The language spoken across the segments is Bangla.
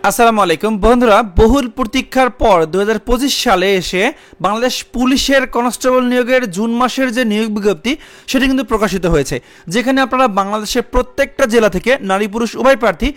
আসসালামু আলাইকুম বন্ধুরা, বহুল প্রতীক্ষার পর 2025 সালে এসে বাংলাদেশ পুলিশের কনস্টেবল নিয়োগের জুন মাসের যে নিয়োগ বিজ্ঞপ্তি সেটি কিন্তু প্রকাশিত হয়েছে, যেখানে আপনারা বাংলাদেশের প্রত্যেকটা জেলা থেকে নারী পুরুষ উভয় প্রার্থী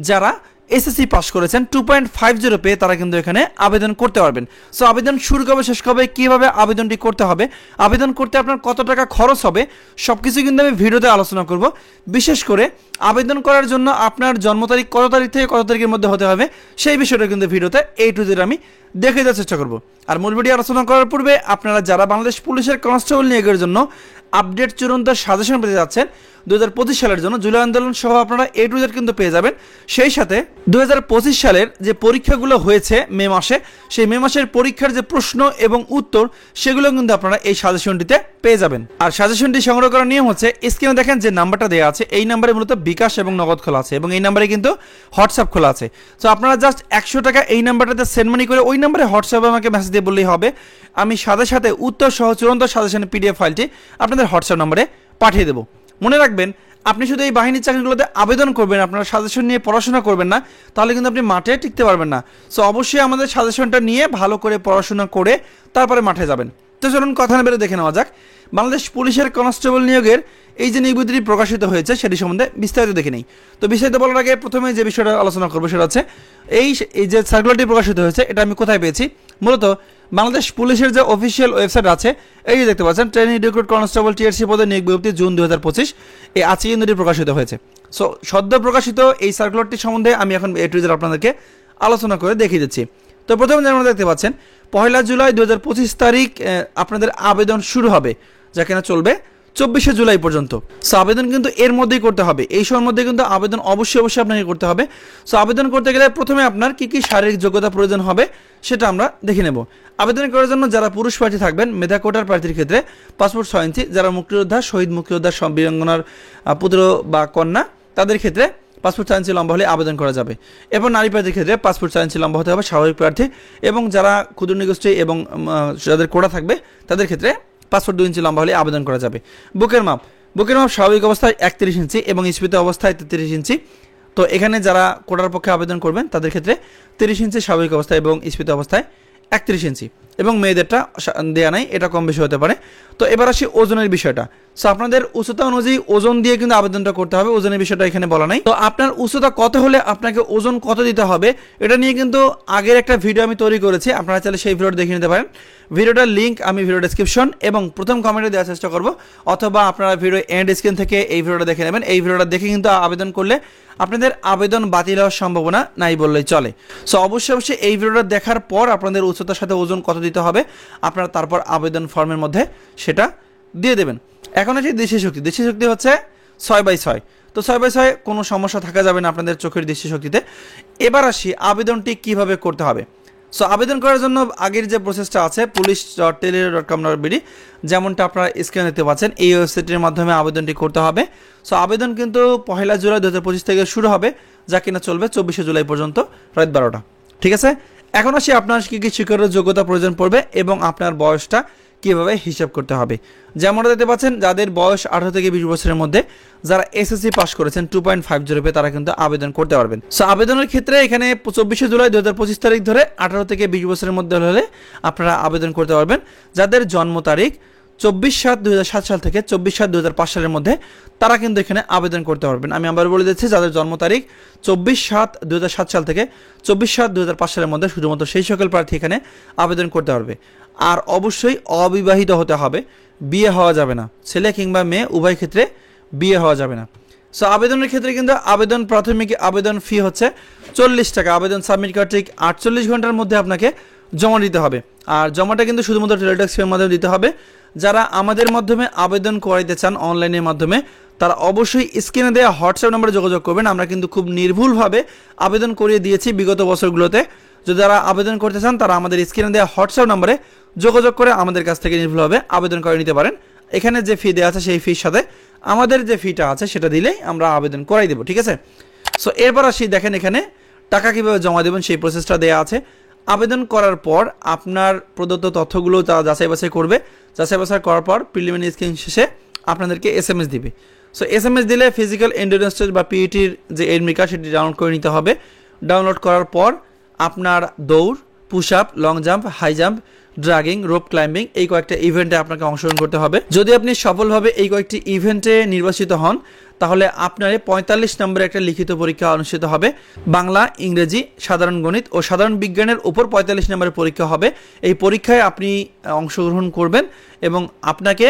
যারা এসএসসি পাস করেছেন 2.50 পেয়ে তারা কিন্তু এখানে আবেদন করতে পারবেন। সো আবেদন শুরু কবে শেষ কবে, কীভাবে আবেদনটি করতে হবে, আবেদন করতে আপনার কত টাকা খরচ হবে, সব কিছু কিন্তু আমি ভিডিওতে আলোচনা করব। বিশেষ করে আবেদন করার জন্য আপনার জন্ম তারিখ কত তারিখ থেকে কত তারিখের মধ্যে হতে হবে সেই বিষয়টা কিন্তু ভিডিওতে A to Z আমি দেখে দেওয়ার চেষ্টা করব। আর মূল ভিডিও আলোচনা করার পূর্বে আপনারা যারা বাংলাদেশ পুলিশের কনস্টেবল নিয়োগের জন্য আপডেট চূড়ান্ত সাজেশন পেতে যাচ্ছেন 2025 সালের জন্য, জুলাই আন্দোলন সহ আপনারা A to Z কিন্তু পেয়ে যাবেন। সেই সাথে 2025 সালের যে পরীক্ষাগুলো হয়েছে মে মাসে, সেই মে মাসের পরীক্ষার যে প্রশ্ন এবং উত্তর সেগুলো কিন্তু আপনারা এই সাজেশনটিতে পেয়ে যাবেন। আর সাজেশনটি সংগ্রহ করার নিয়ম হচ্ছে, স্ক্রিনে দেখেন যে নাম্বারটা দেওয়া আছে এই নাম্বারে মূলত বিকাশ এবং নগদ খোলা আছে এবং এই নাম্বারে কিন্তু হোয়াটসঅ্যাপ খোলা আছে। তো আপনারা জাস্ট 100 টাকা এই নাম্বারটাতে সেন্ড মানি করে ওই নাম্বারে হোয়াটসঅ্যাপে আমাকে মেসেজ দিয়ে বললেই হবে। আমি সাথে সাথে উত্তর সহ চূড়ান্ত সাজেশনের PDF ফাইলটি আপনাদের হোয়াটসঅ্যাপ নাম্বারে পাঠিয়ে দেবো। মনে রাখবেন, আপনি শুধু এই বাহিনীর চাকরিগুলোতে আবেদন করবেন, আপনারা সাজেশন নিয়ে পড়াশোনা করবেন না, তাহলে কিন্তু আপনি মাঠে টিকতে পারবেন না। সো অবশ্যই আমাদের সাজেশনটা নিয়ে ভালো করে পড়াশোনা করে তারপরে মাঠে যাবেন। তো চলুন কথা না বেড়ে দেখে নেওয়া যাক বাংলাদেশ পুলিশের কনস্টেবল নিয়োগের এই যে নিয়োগ বিজ্ঞপ্তি প্রকাশিত হয়েছে সেটি সম্বন্ধে বিস্তারিত দেখে নেই। তো বিস্তারিত বলার আগে প্রথমে যে বিষয়টা আলোচনা করবো সেটা হচ্ছে এই যে সার্কুলারটি প্রকাশিত হয়েছে এটা আমি কোথায় পেয়েছি। মূলত বাংলাদেশ পুলিশের যে অফিসিয়াল ওয়েবসাইট আছে, এই যে দেখতে পাচ্ছেন ট্রেনিং রিক্রুট কনস্টেবল TRC পদে নিয়োগ বিজ্ঞপ্তি জুন 2025 এই আজকে কিন্তু প্রকাশিত হয়েছে। সো সদ্য প্রকাশিত এই সার্কুলারটি সম্বন্ধে আমি এখন A to Z আপনাদেরকে আলোচনা করে দেখিয়ে দিচ্ছি। তো প্রথমে যেমন দেখতে পাচ্ছেন 1 জুলাই 2025 তারিখ আপনাদের আবেদন শুরু হবে, যা কিনা চলবে 24 জুলাই পর্যন্ত। সো আবেদন কিন্তু এর মধ্যেই করতে হবে, এই সময়ের মধ্যে কিন্তু আবেদন অবশ্যই আপনাকে করতে হবে। সো আবেদন করতে গেলে প্রথমে আপনার কি কি শারীরিক যোগ্যতা প্রয়োজন হবে সেটা আমরা দেখে নেব। আবেদন করার জন্য যারা পুরুষ প্রার্থী থাকবেন, মেধা কোটার প্রার্থীর ক্ষেত্রে পাসপোর্ট 6 ইঞ্চি, যারা মুক্তিযোদ্ধা শহীদ মুক্তিযোদ্ধা বীরাঙ্গনার পুত্র বা কন্যা তাদের ক্ষেত্রে পাসপোর্ট 6 ইঞ্চি লম্বা হলে আবেদন করা যাবে। এবং নারী প্রার্থীর ক্ষেত্রে পাসপোর্ট 6 ইঞ্চি লম্বা হতে হবে স্বাভাবিক প্রার্থী, এবং যারা ক্ষুদ্র নিগোষ্ঠী এবং যাদের কোটা থাকবে তাদের ক্ষেত্রে পাসপোর্ট 2 ইঞ্চি লম্বা হলে আবেদন করা যাবে। বুকের মাপ স্বাভাবিক অবস্থায় 31 ইঞ্চি এবং স্ফীত অবস্থায় 33 ইঞ্চি। তো এখানে যারা কোটার পক্ষে আবেদন করবেন তাদের ক্ষেত্রে 30 ইঞ্চি স্বাভাবিক অবস্থায় এবং স্ফীত অবস্থায় 31 ইঞ্চি, এবং মেয়েদেরটা দেয়া নাই, এটা কম বেশি হতে পারে। তো এবার আসি ওজনের বিষয়টা। সো আপনাদের উচ্চতা অনুযায়ী ওজন দিয়ে কিন্তু আবেদনটা করতে হবে, ওজনের বিষয়টা এখানে বলা নাই। তো আপনার উচ্চতা কত হলে আপনাকে ওজন কত দিতে হবে এটা নিয়ে কিন্তু আগের একটা ভিডিও আমি তৈরি করেছি, আপনারা চাইলে সেই ভিডিওটা দেখে নিতে পারেন। ভিডিওটার লিঙ্ক আমি ভিডিও ডেসক্রিপশন এবং প্রথম কমেন্টে দেওয়ার চেষ্টা করব, অথবা আপনারা ভিডিও এন্ড স্ক্রিন থেকে এই ভিডিওটা দেখে নেবেন। এই ভিডিওটা দেখে কিন্তু আবেদন করলে আপনাদের আবেদন বাতিল হওয়ার সম্ভাবনা নাই বললেই চলে। সো অবশ্যই এই ভিডিওটা দেখার পর আপনাদের উচ্চতার সাথে ওজন কত দিতে হবে আপনারা তারপর আবেদন ফর্মের মধ্যে সেটা দিয়ে দেবেন। এখন আছে দৃষ্টিশক্তি হচ্ছে 6/6। তো 6/6 কোনো সমস্যা থাকা যাবে না আপনাদের চোখের দৃষ্টিশক্তিতে। এবার আসি আবেদনটি কিভাবে করতে হবে। সো আবেদন করার জন্য আগের যে প্রসেসটা আছে police.tele.com.bd, যেমনটা আপনারা স্ক্রিনে দেখতে পাচ্ছেন, এই ওয়েবসাইটের মাধ্যমে আবেদনটি করতে হবে। সো আবেদন কিন্তু 1 জুলাই 2025 থেকে শুরু হবে, যা কিনা চলবে 24 জুলাই পর্যন্ত রাত 12টা। ঠিক আছে, এখন আসি আপনার কী কী শিক্ষাগত যোগ্যতা প্রয়োজন পড়বে এবং আপনার বয়সটা কীভাবে হিসাব করতে হবে। যেমনটা দেখতে পাচ্ছেন, যাদের বয়স 18 থেকে 20 বছরের মধ্যে, যারা SSC পাস করেছেন 2.50 পেয়ে তারা কিন্তু আবেদন করতে পারবেন। সো আবেদনের ক্ষেত্রে এখানে 24 জুলাই 2025 তারিখ ধরে 18 থেকে 20 বছরের মধ্যে হলে আপনারা আবেদন করতে পারবেন। যাদের জন্ম তারিখ 24/7/2007 সাল থেকে 24/7/2005 সালের মধ্যে তারা কিন্তু এখানে আবেদন করতে পারবেন। আমি আবার বলে দিচ্ছি, যাদের জন্ম তারিখ 24/7/2007 সাল থেকে 24/7/2005 সালের মধ্যে শুধুমাত্র সেই সকল প্রার্থী এখানে আবেদন করতে পারবে। আর অবশ্যই অবিবাহিত হতে হবে, বিয়ে হওয়া যাবে না, ছেলে কিংবা মেয়ে উভয় ক্ষেত্রে বিয়ে হওয়া যাবে না। সো আবেদনের ক্ষেত্রে কিন্তু প্রাথমিক আবেদন ফি হচ্ছে 40 টাকা। আবেদন সাবমিট করার ঠিক 48 ঘন্টার মধ্যে আপনাকে জমা দিতে হবে। আর জমাটা কিন্তু শুধুমাত্র টেলিটক্সের মাধ্যমে দিতে হবে। যারা আমাদের মাধ্যমে আবেদন করাইতে চান অনলাইনের মাধ্যমে, তারা অবশ্যই স্ক্রিনে দেওয়া হোয়াটসঅ্যাপ নম্বরে যোগাযোগ করবেন। আমরা কিন্তু খুব নির্ভুলভাবে আবেদন করিয়ে দিয়েছি বিগত বছরগুলোতে। যদি যারা আবেদন করতে চান তারা আমাদের স্ক্রিনে দেওয়া হোয়াটসঅ্যাপ নম্বরে যোগাযোগ করে আমাদের কাছ থেকে নির্ভুলভাবে আবেদন করে নিতে পারেন। এখানে যে ফি দেওয়া আছে সেই ফির সাথে আমাদের যে ফিটা আছে সেটা দিলেই আমরা আবেদন করাই দেবো। ঠিক আছে, সো এরপর আসি, দেখেন এখানে টাকা কীভাবে জমা দেবেন সেই প্রসেসটা দেওয়া আছে। আবেদন করার পর আপনার প্রদত্ত তথ্যগুলো তারা যাচাই বাছাই করবে। যাচাই বাছাই করার পর প্রিলিমিনারি স্ক্রিন শেষে আপনাদেরকে SMS দিবে। সো SMS দিলে ফিজিক্যাল এন্ডুরেন্স টেস্ট বা PET-র যে এডমিট কার্ড সেটি ডাউনলোড করে নিতে হবে। ডাউনলোড করার পর আপনার দৌড়, push up, long jump, high jump, dragging, rope climbing এই কয়েকটা ইভেন্টে আপনাকে অংশগ্রহণ করতে হবে। যদি আপনি সফলভাবে এই কয়েকটি ইভেন্টে নির্বাচিত হন তাহলে আপনার 45 নম্বরের একটা লিখিত পরীক্ষা অনুষ্ঠিত হবে। বাংলা, ইংরেজি, সাধারণ গণিত ও সাধারণ বিজ্ঞানের উপর 45 নম্বরের পরীক্ষা হবে। এই পরীক্ষায় আপনি অংশগ্রহণ করবেন এবং আপনাকে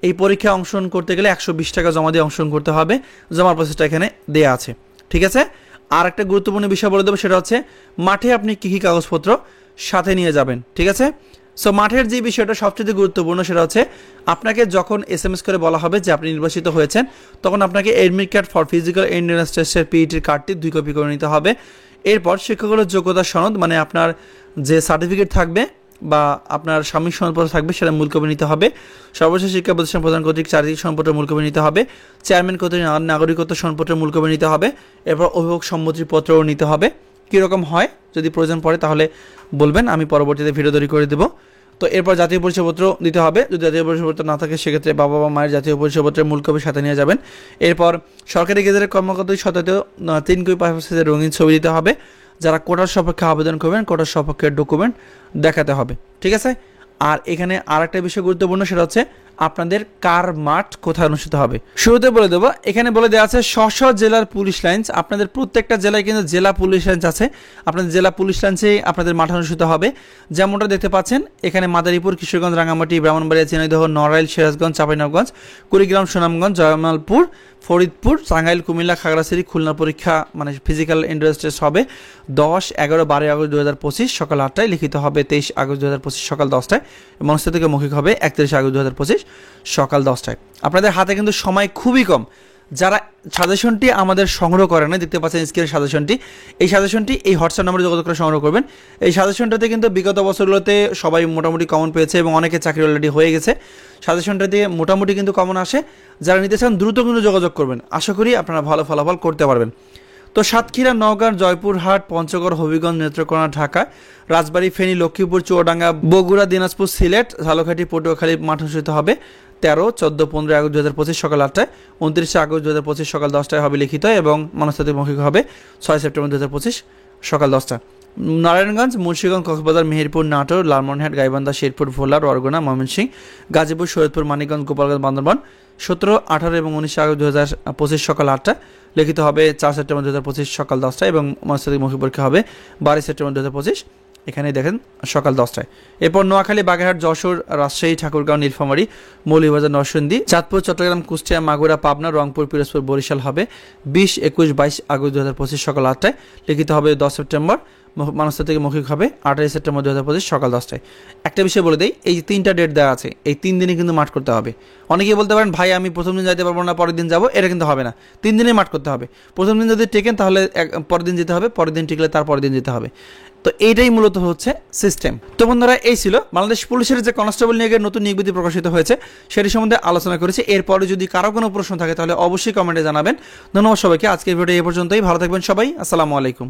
এই পরীক্ষায় অংশগ্রহণ করতে গেলে 120 টাকা জমা দিয়ে অংশগ্রহণ করতে হবে। জমার প্রসেসটা এখানে দেয়া আছে, ঠিক আছে। আর একটা গুরুত্বপূর্ণ বিষয় বলে দেবো, সেটা হচ্ছে মাঠে আপনি কী কী কাগজপত্র সাথে নিয়ে যাবেন, ঠিক আছে। সো মাঠের যে বিষয়টা সবচেয়ে গুরুত্বপূর্ণ সেটা হচ্ছে আপনাকে যখন SMS করে বলা হবে যে আপনি নির্বাচিত হয়েছেন, তখন আপনাকে admit card for physical endurance টেস্টের PET কার্ডটি 2 কপি করে নিতে হবে। এরপর শিক্ষকের যোগ্যতা সনদ, মানে আপনার যে সার্টিফিকেট থাকবে বা আপনার সাময়িক সনদপত্র থাকবে সেটা মূল কপি নিতে হবে। সর্বশেষ শিক্ষা প্রতিষ্ঠান প্রধান কর্তৃক চারিত্রিক সনদপত্রের মূল কপি নিতে হবে। চেয়ারম্যান কর্তৃক নাগরিকত্ব সনদপত্রের মূল কপি নিতে হবে। এরপর অভিভাবক সম্মতিপত্রও নিতে হবে। কীরকম হয় যদি প্রয়োজন পড়ে তাহলে বলবেন, আমি পরবর্তীতে ভিডিও তৈরি করে দেবো। তো এরপর জাতীয় পরিচয়পত্র দিতে হবে। যদি জাতীয় পরিচয়পত্র না থাকে সেক্ষেত্রে বাবা বা মায়ের জাতীয় পরিচয়পত্রের মূল কপি সাথে নিয়ে যাবেন। এরপর সরকারি গেজেটের কর্মকর্তার সাথে 3 কপি পাসপোর্ট রঙিন ছবি দিতে হবে। যারা কোটার সপক্ষে আবেদন করবেন কোটার সপক্ষে ডকুমেন্ট দেখাতে হবে, ঠিক আছে। আর এখানে আর একটা বিষয় গুরুত্বপূর্ণ, সেটা হচ্ছে আপনাদের কার মাঠ কোথায় অনুষ্ঠিত হবে। শুরুতে বলে দেবো, এখানে বলে দেওয়া আছে স্ব জেলার পুলিশ লাইন্স। আপনাদের প্রত্যেকটা জেলায় কিন্তু জেলা পুলিশ লাইন্স আছে। আপনাদের জেলা পুলিশ লাইন্সে আপনাদের মাঠ অনুষ্ঠিত হবে। যেমনটা দেখতে পাচ্ছেন এখানে মাদারীপুর, কিশোরগঞ্জ, রাঙামাটি, ব্রাহ্মণবাড়িয়া, ঝিনাইদহ, নড়াইল, সিরাজগঞ্জ, চাঁপাইনবাবগঞ্জ, কুড়িগ্রাম, সুনামগঞ্জ, জামালপুর, ফরিদপুর, টাঙ্গাইল, কুমিল্লা, খাগড়াছড়ি, খুলনা পরীক্ষা মানে ফিজিক্যাল এন্ডুরেন্স টেস্ট হবে 10, 11, 12 আগস্ট 2025 সকাল 8টায়, লিখিত হবে 23 আগস্ট 2025 সকাল 10টায়, মনস্থ থেকে মৌখিক হবে 31 আগস্ট 2025 সকাল 10টায়। আপনাদের হাতে কিন্তু সময় খুবই কম। যারা সাজেশনটি আমাদের সংগ্রহ করে না, দেখতে পাচ্ছেন স্ক্রিনের সাজেশনটি, এই সাজেশনটি এই হোয়াটসঅ্যাপ নম্বরে যোগাযোগ করে সংগ্রহ করবেন। এই সাজেশনটাতে কিন্তু বিগত বছরগুলোতে সবাই মোটামুটি কমন পেয়েছে এবং অনেকে চাকরি অলরেডি হয়ে গেছে। সাজেশনটা দিয়ে মোটামুটি কিন্তু কমন আসে। যারা নিতে চান দ্রুত কিন্তু যোগাযোগ করবেন, আশা করি আপনারা ভালো ফলাফল করতে পারবেন। তো সাতক্ষীরা, নওগাঁ, জয়পুরহাট, পঞ্চগড়, হবিগঞ্জ, নেত্রকোনা, ঢাকা, রাজবাড়ী, ফেনী, লক্ষ্মীপুর, চুয়াডাঙ্গা, বগুড়া, দিনাজপুর, সিলেট, ঝালকাঠি, পটুয়াখালী মাঠ অনুষ্ঠিত হবে 13, 14, 15 আগস্ট 2025 সকাল 8টায়, 29 আগস্ট 2025 সকাল 10টায় হবে লিখিত এবং মনস্তাত্ত্বিক মৌখিক হবে 6 সেপ্টেম্বর 2025 সকাল 10টা। নারায়ণগঞ্জ, মুন্সিগঞ্জ, কক্সবাজার, মেহেরপুর, নাটোর, লালমনিরহাট, গাইবান্ধা, শেরপুর, ভোলা, বরগুনা, ময়মনসিংহ, গাজীপুর, শরীয়তপুর, মানিকগঞ্জ, গোপালগঞ্জ, বান্দরবান 17, 18 এবং 19 আগস্ট 2025 সকাল 8টা, লিখিত হবে 4 সেপ্টেম্বর 2025 সকাল 10টায় এবং মনস্তাত্ত্বিক মৌখিক পরীক্ষা হবে 12 সেপ্টেম্বর 2025 এখানে দেখেন সকাল 10টায়। এরপর নোয়াখালী, বাগেরহাট, যশোর, রাজশাহী, ঠাকুরগাঁও, নীলফামারী, মৌলভীবাজার, নরসিংদী, চাঁদপুর, চট্টগ্রাম, কুষ্টিয়া, মাগুরা, পাবনা, রংপুর, পিরোজপুর, বরিশাল হবে 20, 21, 22 আগস্ট 2025 সকাল 8টায়, লিখিত হবে 10 সেপ্টেম্বর, মনস্তাত্ত্বিক মৌখিক হবে 28 সেপ্টেম্বর 2025 সকাল 10টায়। একটা বিষয় বলে দেই, এই 3টা ডেট দেওয়া আছে, এই 3 দিনে কিন্তু মাঠ করতে হবে। অনেকেই বলতে পারেন ভাই আমি প্রথম দিন যাইতে পারবো না, পরের দিন যাবো, এটা কিন্তু হবে না। 3 দিনে মাঠ করতে হবে। প্রথম দিন যদি টেকেন তাহলে পরের দিন যেতে হবে, পরের দিন টিকলে তার পরের দিন যেতে হবে। তো এইটাই মূলত হচ্ছে সিস্টেম। তো বন্ধুরা, এই ছিল বাংলাদেশ পুলিশের যে কনস্টেবল নিয়োগের নতুন নিয়োগ বিজ্ঞপ্তি প্রকাশিত হয়েছে সেটি সম্বন্ধে আলোচনা করেছি। এরপরে যদি কারো কোনো প্রশ্ন থাকে তাহলে অবশ্যই কমেন্টে জানাবেন। ধন্যবাদ সবাইকে। আজকের ভিডিও এই পর্যন্তই। ভালো থাকবেন সবাই। আসসালামু আলাইকুম।